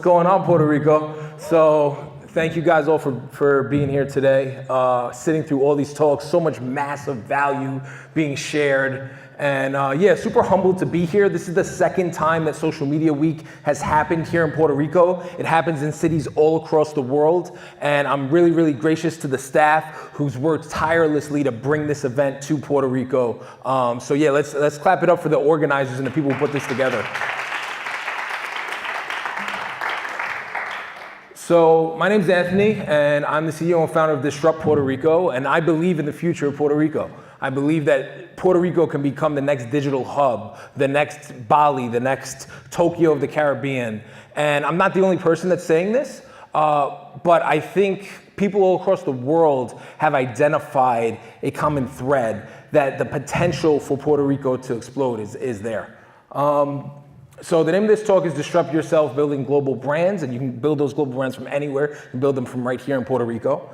Going on, Puerto Rico? So thank you guys all for being here today, sitting through all these talks, so much massive value being shared. And yeah, super humbled to be here. This is the second time that Social Media Week has happened here in Puerto Rico. It happens in cities all across the world. And I'm really, really gracious to the staff who's worked tirelessly to bring this event to Puerto Rico. So yeah, let's clap it up for the organizers and the people who put this together. So my name's Anthony, and I'm the CEO and founder of Disrupt Puerto Rico, and I believe in the future of Puerto Rico. I believe that Puerto Rico can become the next digital hub, the next Bali, the next Tokyo of the Caribbean. And I'm not the only person that's saying this, but I think people all across the world have identified a common thread that the potential for Puerto Rico to explode is there. So the name of this talk is Disrupt Yourself, Building Global Brands, and you can build those global brands from anywhere. You can build them from right here in Puerto Rico.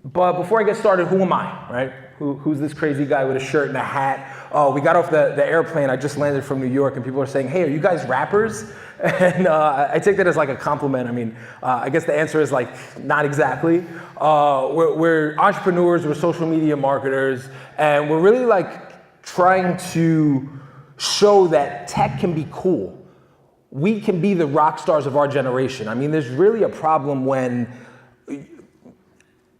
But before I get started, who am I, right? Who's this crazy guy with a shirt and a hat? Oh, we got off the airplane. I just landed from New York, and people are saying, hey, are you guys rappers? And I take that as like a compliment. I mean, I guess the answer is like, not exactly. We're entrepreneurs, we're social media marketers, and we're really like trying to show that tech can be cool. We can be the rock stars of our generation. I mean, there's really a problem when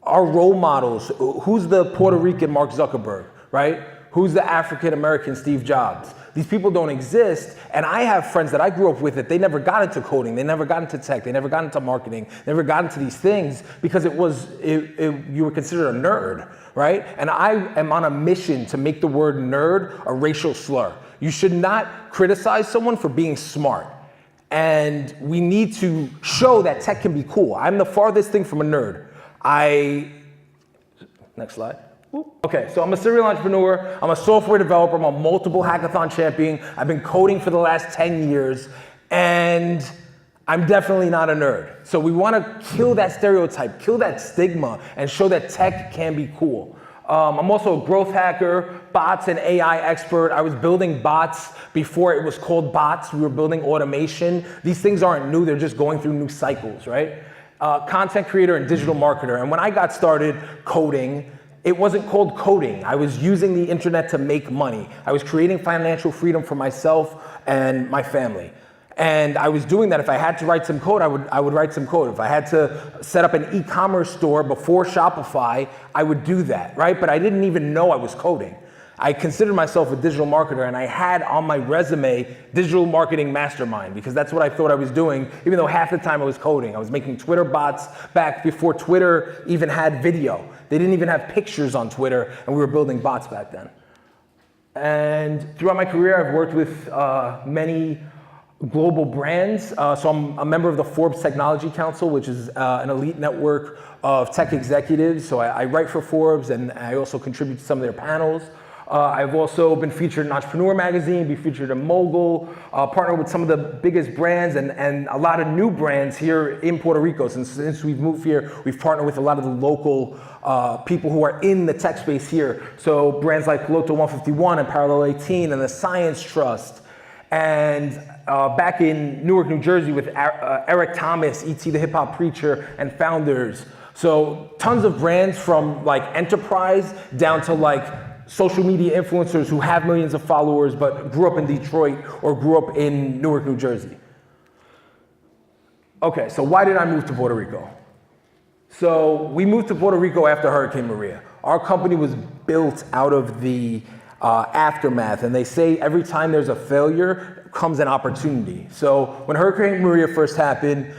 our role models, who's the Puerto Rican Mark Zuckerberg, right? Who's the African American Steve Jobs? These people don't exist, and I have friends that I grew up with that they never got into coding, they never got into tech, they never got into marketing, never got into these things because you were considered a nerd, right? And I am on a mission to make the word nerd a racial slur. You should not criticize someone for being smart. And we need to show that tech can be cool. I'm the farthest thing from a nerd. Next slide. Okay, so I'm a serial entrepreneur. I'm a software developer. I'm a multiple hackathon champion. I've been coding for the last 10 years. And I'm definitely not a nerd. So we want to kill that stereotype, kill that stigma, and show that tech can be cool. I'm also a growth hacker, bots and AI expert. I was building bots before it was called bots. We were building automation. These things aren't new, they're just going through new cycles, right? Content creator and digital marketer. And when I got started coding, it wasn't called coding. I was using the internet to make money. I was creating financial freedom for myself and my family. And I was doing that. If I had to write some code, I would write some code. If I had to set up an e-commerce store before Shopify, I would do that, right? But I didn't even know I was coding. I considered myself a digital marketer, and I had on my resume, digital marketing mastermind, because that's what I thought I was doing, even though half the time I was coding. I was making Twitter bots back before Twitter even had video. They didn't even have pictures on Twitter, and we were building bots back then. And throughout my career, I've worked with many global brands. So I'm a member of the Forbes Technology Council, which is an elite network of tech executives. So I write for Forbes, and I also contribute to some of their panels. I've also been featured in Entrepreneur Magazine, been featured in Mogul, partnered with some of the biggest brands and a lot of new brands here in Puerto Rico. Since we've moved here, we've partnered with a lot of the local people who are in the tech space here. So brands like Piloto 151 and Parallel 18 and the Science Trust. And back in Newark, New Jersey with Eric Thomas, E.T. the Hip Hop Preacher, and Founders. So tons of brands from like enterprise down to like social media influencers who have millions of followers but grew up in Detroit or grew up in Newark, New Jersey. Okay, so why did I move to Puerto Rico? So we moved to Puerto Rico after Hurricane Maria. Our company was built out of the aftermath, and they say every time there's a failure comes an opportunity. So when Hurricane Maria first happened,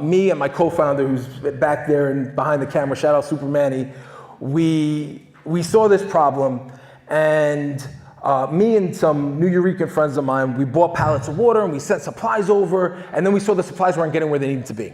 me and my co-founder, who's back there and behind the camera, shout out Super Manny, we saw this problem, and me and some New Eurekan friends of mine, we bought pallets of water and we sent supplies over, and then we saw the supplies weren't getting where they needed to be.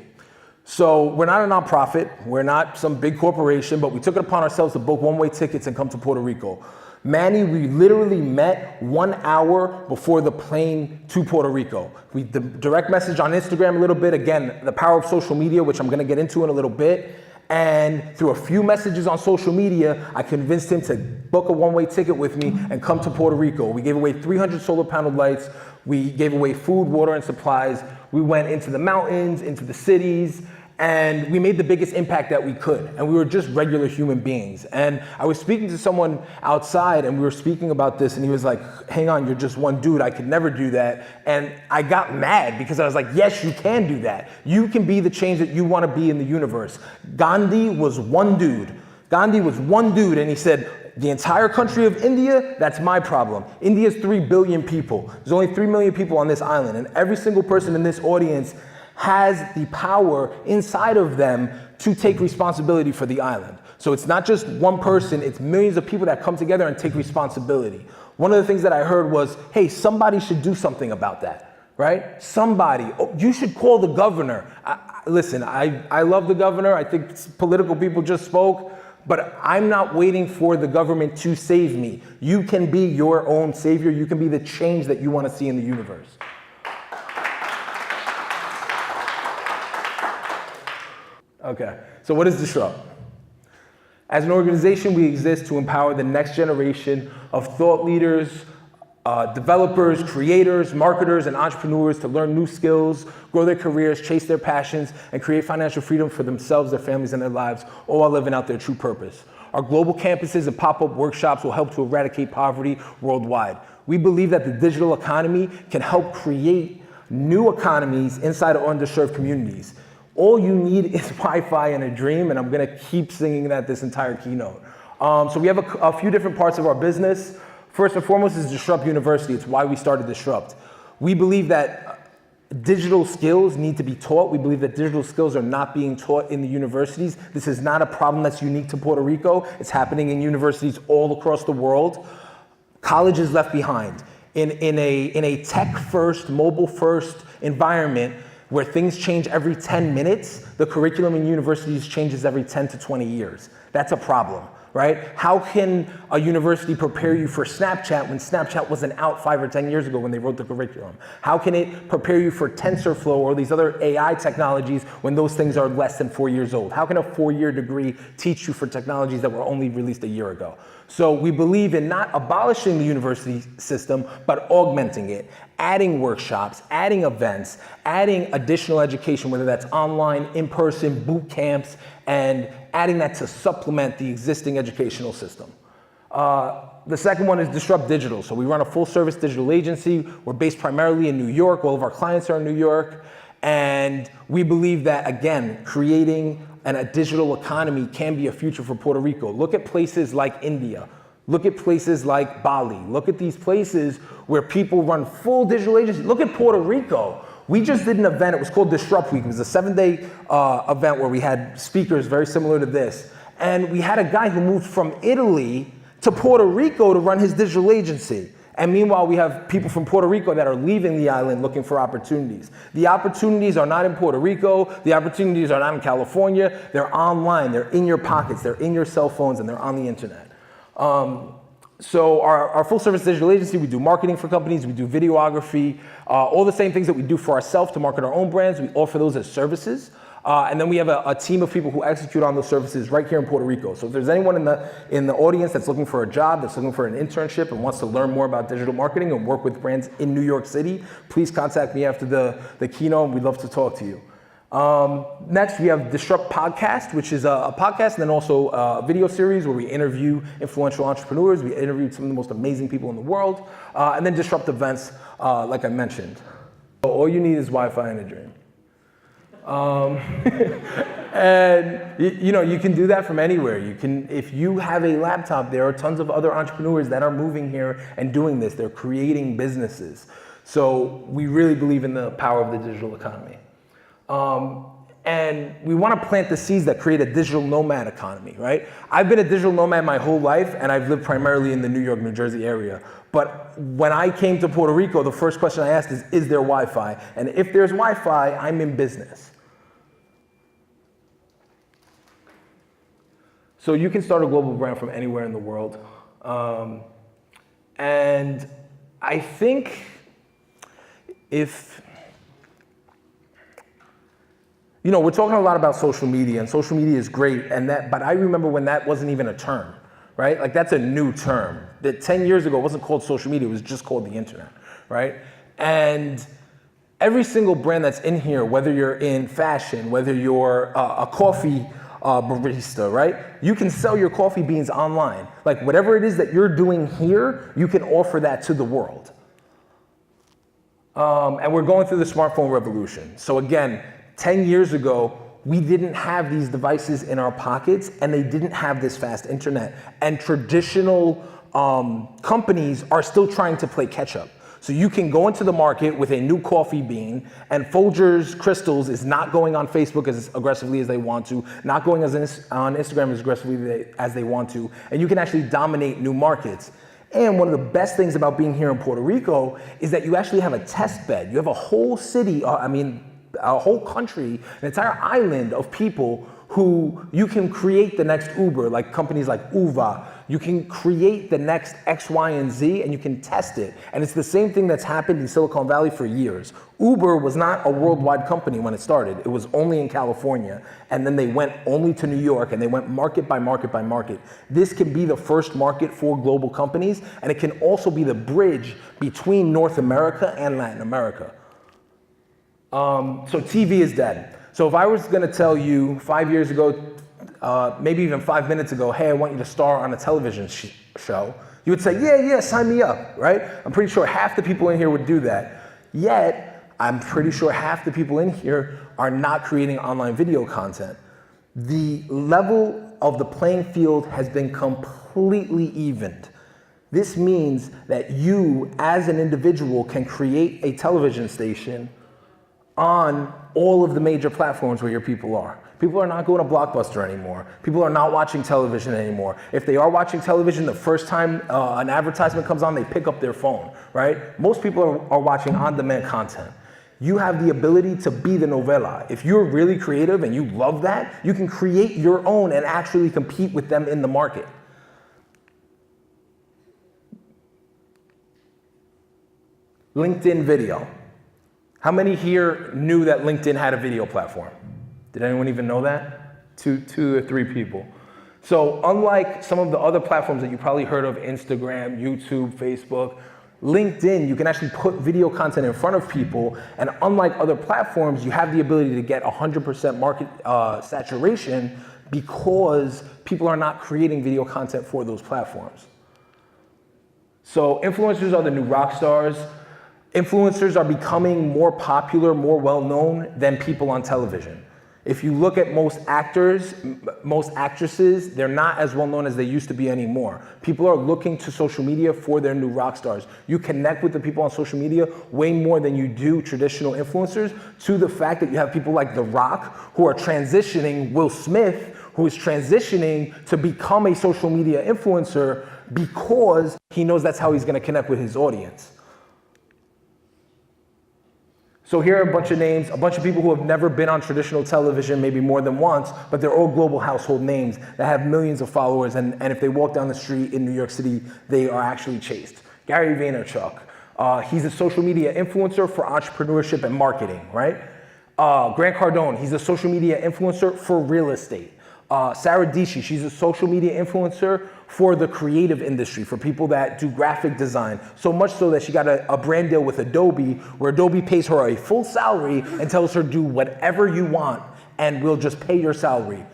So we're not a nonprofit, we're not some big corporation, but we took it upon ourselves to book one-way tickets and come to Puerto Rico. Manny, we literally met 1 hour before the plane to Puerto Rico. The direct message on Instagram a little bit, again, the power of social media, which I'm gonna get into in a little bit. And through a few messages on social media, I convinced him to book a one-way ticket with me and come to Puerto Rico. We gave away 300 solar panel lights. We gave away food, water, and supplies. We went into the mountains, into the cities, and we made the biggest impact that we could. And we were just regular human beings. And I was speaking to someone outside, and we were speaking about this, and he was like, hang on, you're just one dude. I could never do that. And I got mad because I was like, yes, you can do that. You can be the change that you want to be in the universe. Gandhi was one dude. Gandhi was one dude, and he said, the entire country of India, that's my problem. India's 3 billion people. There's only 3 million people on this island, and every single person in this audience has the power inside of them to take responsibility for the island. So it's not just one person, it's millions of people that come together and take responsibility. One of the things that I heard was, hey, somebody should do something about that, right? Somebody, you should call the governor. Listen, I love the governor. I think political people just spoke, but I'm not waiting for the government to save me. You can be your own savior. You can be the change that you want to see in the universe. Okay, so what is Disrupt? As an organization, we exist to empower the next generation of thought leaders, developers, creators, marketers, and entrepreneurs to learn new skills, grow their careers, chase their passions, and create financial freedom for themselves, their families, and their lives, all while living out their true purpose. Our global campuses and pop-up workshops will help to eradicate poverty worldwide. We believe that the digital economy can help create new economies inside of underserved communities. All you need is Wi-Fi and a dream, and I'm gonna keep singing that this entire keynote. So we have a few different parts of our business. First and foremost is Disrupt University. It's why we started Disrupt. We believe that digital skills need to be taught. We believe that digital skills are not being taught in the universities. This is not a problem that's unique to Puerto Rico. It's happening in universities all across the world. College is left behind. In a tech-first, mobile-first environment, where things change every 10 minutes, the curriculum in universities changes every 10 to 20 years. That's a problem, right? How can a university prepare you for Snapchat when Snapchat wasn't out 5 or 10 years ago when they wrote the curriculum? How can it prepare you for TensorFlow or these other AI technologies when those things are less than 4 years old? How can a 4-year degree teach you for technologies that were only released a year ago? So we believe in not abolishing the university system, but augmenting it, adding workshops, adding events, adding additional education, whether that's online, in-person, boot camps, and adding that to supplement the existing educational system. The second one is Disrupt Digital. So we run a full-service digital agency. We're based primarily in New York. All of our clients are in New York. And we believe that, again, creating a digital economy can be a future for Puerto Rico. Look at places like India. Look at places like Bali. Look at these places where people run full digital agencies. Look at Puerto Rico. We just did an event. It was called Disrupt Week. It was a 7-day event where we had speakers very similar to this. And we had a guy who moved from Italy to Puerto Rico to run his digital agency. And meanwhile, we have people from Puerto Rico that are leaving the island looking for opportunities. The opportunities are not in Puerto Rico. The opportunities are not in California. They're online. They're in your pockets. They're in your cell phones, and they're on the internet. So our full-service digital agency, we do marketing for companies. We do videography, all the same things that we do for ourselves to market our own brands. We offer those as services. And then we have a team of people who execute on those services right here in Puerto Rico. So if there's anyone in the audience that's looking for a job, that's looking for an internship and wants to learn more about digital marketing and work with brands in New York City, please contact me after the keynote, and we'd love to talk to you. Next, we have Disrupt Podcast, which is a podcast and then also a video series where we interview influential entrepreneurs. We interviewed some of the most amazing people in the world. And then Disrupt Events, like I mentioned. So all you need is Wi-Fi and a dream. And you can do that from anywhere. If you have a laptop, there are tons of other entrepreneurs that are moving here and doing this. They're creating businesses. So we really believe in the power of the digital economy. And we want to plant the seeds that create a digital nomad economy, right? I've been a digital nomad my whole life, and I've lived primarily in the New York, New Jersey area. But when I came to Puerto Rico, the first question I asked is there Wi-Fi? And if there's Wi-Fi, I'm in business. So you can start a global brand from anywhere in the world. And I think if we're talking a lot about social media, and social media is great, but I remember when that wasn't even a term, right? Like, that's a new term. That 10 years ago, it wasn't called social media, it was just called the internet, right? And every single brand that's in here, whether you're in fashion, whether you're a coffee barista, right? You can sell your coffee beans online. Like, whatever it is that you're doing here, you can offer that to the world. And we're going through the smartphone revolution. So again, 10 years ago, we didn't have these devices in our pockets, and they didn't have this fast internet. And traditional companies are still trying to play catch up. So you can go into the market with a new coffee bean, and Folgers Crystals is not going on Facebook as aggressively as they want to, not going on Instagram as aggressively as they want to, and you can actually dominate new markets. And one of the best things about being here in Puerto Rico is that you actually have a test bed. You have a whole city, a whole country, an entire island of people who you can create the next Uber, like companies like Uva. You can create the next X, Y, and Z, and you can test it. And it's the same thing that's happened in Silicon Valley for years. Uber was not a worldwide company when it started. It was only in California. And then they went only to New York, and they went market by market by market. This can be the first market for global companies, and it can also be the bridge between North America and Latin America. So TV is dead. So if I was gonna tell you 5 years ago, maybe even 5 minutes ago, hey, I want you to star on a television show, you would say, yeah, sign me up, right? I'm pretty sure half the people in here would do that. Yet, I'm pretty sure half the people in here are not creating online video content. The level of the playing field has been completely evened. This means that you, as an individual, can create a television station on all of the major platforms where your people are. People are not going to Blockbuster anymore. People are not watching television anymore. If they are watching television, the first time an advertisement comes on, they pick up their phone, right? Most people are watching on-demand content. You have the ability to be the novela. If you're really creative and you love that, you can create your own and actually compete with them in the market. LinkedIn video. How many here knew that LinkedIn had a video platform? Did anyone even know that? Two or three people. So unlike some of the other platforms that you probably heard of, Instagram, YouTube, Facebook, LinkedIn, you can actually put video content in front of people, and unlike other platforms, you have the ability to get 100% market saturation because people are not creating video content for those platforms. So influencers are the new rock stars. Influencers are becoming more popular, more well-known than people on television. If you look at most actors, most actresses, they're not as well-known as they used to be anymore. People are looking to social media for their new rock stars. You connect with the people on social media way more than you do traditional influencers, to the fact that you have people like The Rock who are transitioning, Will Smith, who is transitioning to become a social media influencer because he knows that's how he's gonna connect with his audience. So here are a bunch of names, a bunch of people who have never been on traditional television, maybe more than once, but they're all global household names that have millions of followers, and if they walk down the street in New York City, they are actually chased. Gary Vaynerchuk, he's a social media influencer for entrepreneurship and marketing, right? Grant Cardone, he's a social media influencer for real estate. Sarah Dishi, she's a social media influencer for the creative industry, for people that do graphic design. So much so that she got a brand deal with Adobe, where Adobe pays her a full salary and tells her, do whatever you want, and we'll just pay your salary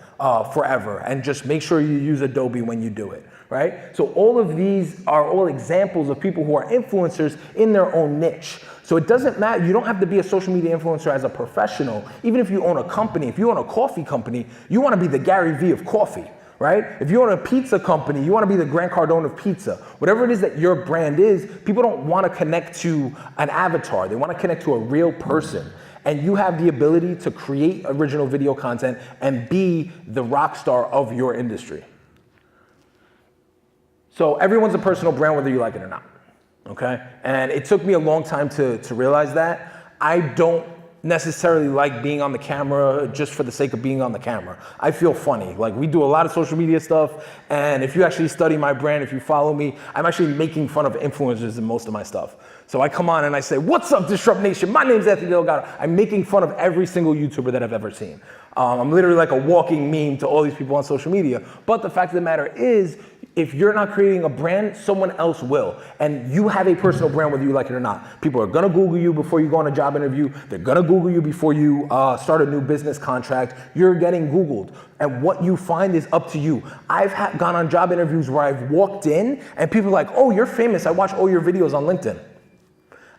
forever. And just make sure you use Adobe when you do it, right? So all of these are all examples of people who are influencers in their own niche. So it doesn't matter, you don't have to be a social media influencer as a professional. Even if you own a company, if you own a coffee company, you wanna be the Gary Vee of coffee, right? If you own a pizza company, you wanna be the Grant Cardone of pizza. Whatever it is that your brand is, people don't wanna connect to an avatar, they wanna connect to a real person. And you have the ability to create original video content and be the rock star of your industry. So everyone's a personal brand, whether you like it or not. Okay? And it took me a long time to realize that. I don't necessarily like being on the camera just for the sake of being on the camera. I feel funny. Like, we do a lot of social media stuff, and if you actually study my brand, if you follow me, I'm actually making fun of influencers in most of my stuff. So I come on and I say, what's up, Disrupt Nation? My name's Anthony Delgado. I'm making fun of every single YouTuber that I've ever seen. I'm literally like a walking meme to all these people on social media. But the fact of the matter is, if you're not creating a brand, someone else will. And you have a personal brand whether you like it or not. People are gonna Google you before you go on a job interview. They're gonna Google you before you start a new business contract. You're getting Googled. And what you find is up to you. I've gone on job interviews where I've walked in and people are like, oh, you're famous. I watch all your videos on LinkedIn.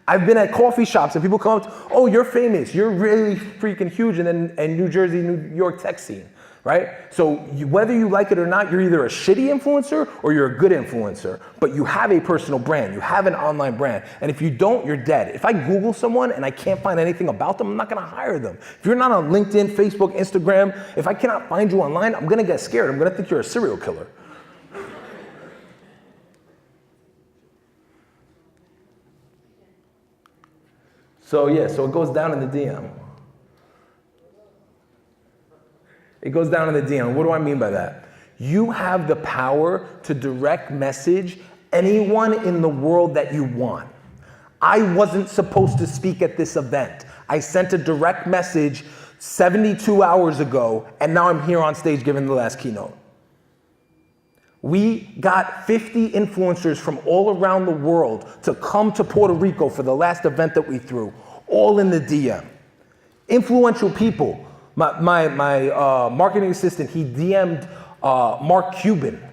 I've been at coffee shops and people come up, oh, you're famous. You're really freaking huge in New Jersey, New York tech scene. Right? So whether you like it or not, you're either a shitty influencer or you're a good influencer, but you have a personal brand, you have an online brand. And if you don't, you're dead. If I Google someone and I can't find anything about them, I'm not gonna hire them. If you're not on LinkedIn, Facebook, Instagram, if I cannot find you online, I'm gonna get scared. I'm gonna think you're a serial killer. So it goes down in the DM. It goes down in the DM. What do I mean by that? You have the power to direct message anyone in the world that you want. I wasn't supposed to speak at this event. I sent a direct message 72 hours ago, and now I'm here on stage giving the last keynote. We got 50 influencers from all around the world to come to Puerto Rico for the last event that we threw, all in the DM. Influential people. My marketing assistant, he DM'd Mark Cuban.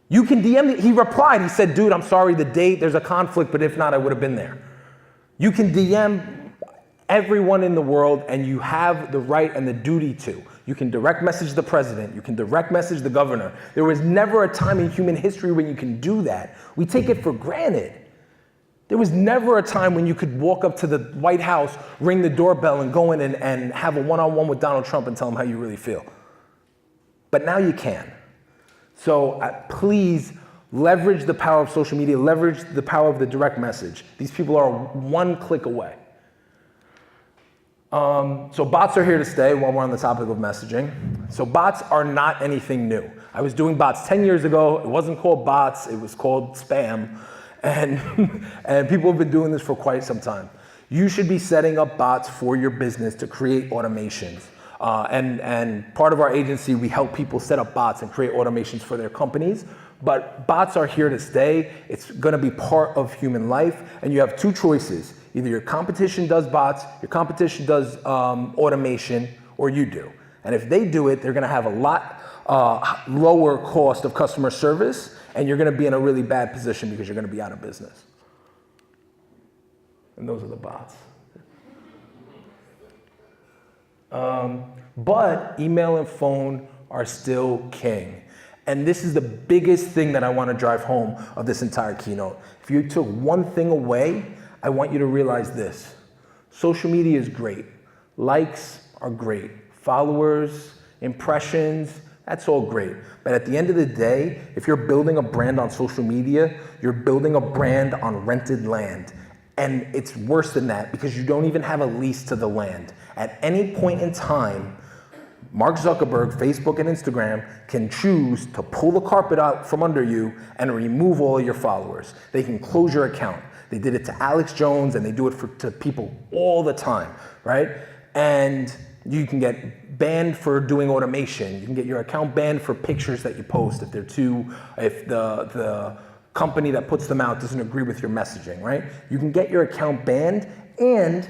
You can DM me. He replied, he said, dude, I'm sorry, the date, there's a conflict, but if not, I would have been there. You can DM everyone in the world, and you have the right and the duty to. You can direct message the president. You can direct message the governor. There was never a time in human history when you can do that. We take it for granted. There was never a time when you could walk up to the White House, ring the doorbell, and go in and have a one-on-one with Donald Trump and tell him how you really feel. But now you can. So please leverage the power of social media, leverage the power of the direct message. These people are one click away. So bots are here to stay while we're on the topic of messaging. So bots are not anything new. I was doing bots 10 years ago. It wasn't called bots, it was called spam. And people have been doing this for quite some time. You should be setting up bots for your business to create automations. And part of our agency, we help people set up bots and create automations for their companies. But bots are here to stay. It's gonna be part of human life. And you have two choices. Either your competition does bots, your competition does automation, or you do. And if they do it, they're gonna have a lot lower cost of customer service, and you're gonna be in a really bad position because you're gonna be out of business. And those are the bots. But email and phone are still king. And this is the biggest thing that I wanna drive home of this entire keynote. If you took one thing away, I want you to realize this. Social media is great. Likes are great. Followers, impressions, that's all great. But at the end of the day, if you're building a brand on social media, you're building a brand on rented land. And it's worse than that because you don't even have a lease to the land. At any point in time, Mark Zuckerberg, Facebook and Instagram can choose to pull the carpet out from under you and remove all of your followers. They can close your account. They did it to Alex Jones and they do it to people all the time, right? And you can get banned for doing automation. You can get your account banned for pictures that you post if the company that puts them out doesn't agree with your messaging, right? You can get your account banned, and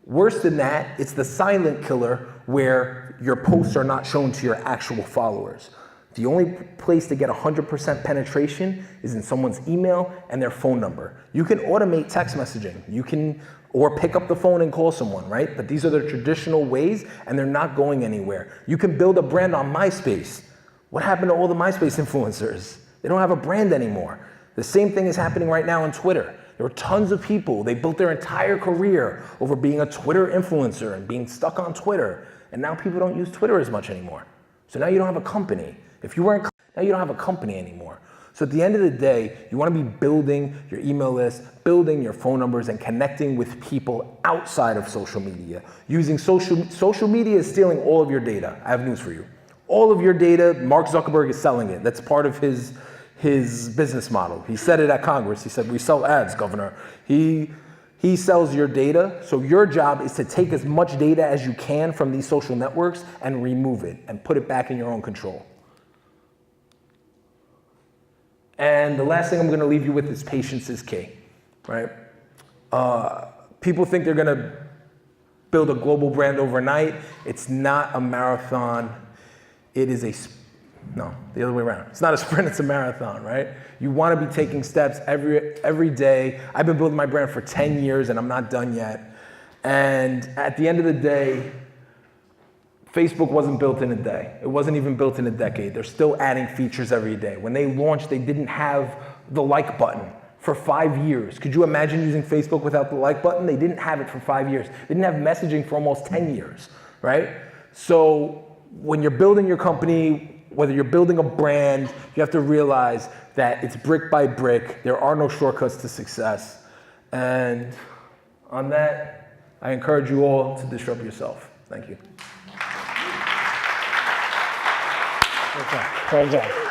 worse than that, it's the silent killer where your posts are not shown to your actual followers. The only place to get 100% penetration is in someone's email and their phone number. You can automate text messaging. Or pick up the phone and call someone, right? But these are the traditional ways and they're not going anywhere. You can build a brand on MySpace. What happened to all the MySpace influencers? They don't have a brand anymore. The same thing is happening right now on Twitter. There were tons of people, they built their entire career over being a Twitter influencer and being stuck on Twitter. And now people don't use Twitter as much anymore. So now you don't have a company. Now you don't have a company anymore. So at the end of the day, you want to be building your email list, building your phone numbers, and connecting with people outside of social media. Using social media is stealing all of your data. I have news for you. All of your data, Mark Zuckerberg is selling it. That's part of his business model. He said it at Congress. He said, we sell ads, Governor. He sells your data, so your job is to take as much data as you can from these social networks and remove it and put it back in your own control. And the last thing I'm gonna leave you with is patience is key, right? People think they're gonna build a global brand overnight. It's not a marathon. It is no, the other way around. It's not a sprint, it's a marathon, right? You wanna be taking steps every day. I've been building my brand for 10 years and I'm not done yet. And at the end of the day, Facebook wasn't built in a day. It wasn't even built in a decade. They're still adding features every day. When they launched, they didn't have the like button for 5 years. Could you imagine using Facebook without the like button? They didn't have it for 5 years. They didn't have messaging for almost 10 years, right? So when you're building your company, whether you're building a brand, you have to realize that it's brick by brick. There are no shortcuts to success. And on that, I encourage you all to disrupt yourself. Thank you. Great job.